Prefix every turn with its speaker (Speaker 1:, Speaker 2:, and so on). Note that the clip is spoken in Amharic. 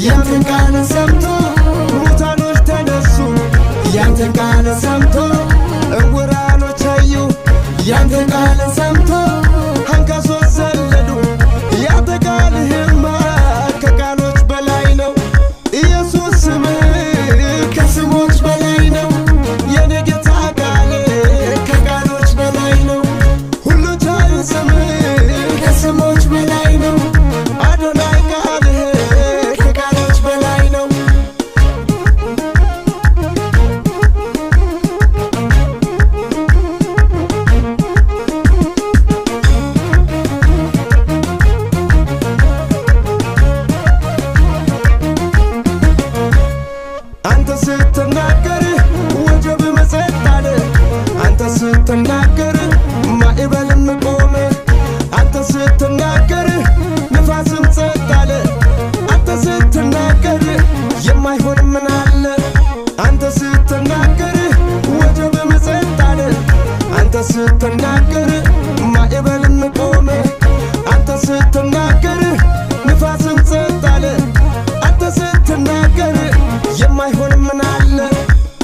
Speaker 1: ያንተን ቃል ሰምቶ ሙታኖች ተነሱ ያንተን ቃል ሰምቶ ዕውራኖች አዩ ያንተን ቃል ሰምቶ አንካሶች ዘለሉ ያንተ ቃልህማ ከቃሎች በላይ ነው ኢየሱስ ስምህ ከስሞች በላይ ነው የኔ ጌታ ቃል ከቃሎች በላይ ነው ሁሉ ቻይ ስምህ ከስሞች በላይ ነው አዶናይ ቃልህ ከቃሎች በላይ ነው አንተ ስትናገር ወጀብ መጸጥ አለ አንተ ስትናገር ማዕበልም ቆመ አንተ ስትናገር ንፋስም ጸጥ አለ አንተ ስትናገር የማይሆን ምን አለ አንተ ስትናገር ወጀብ መጸጥ አለ አንተ ስትናገር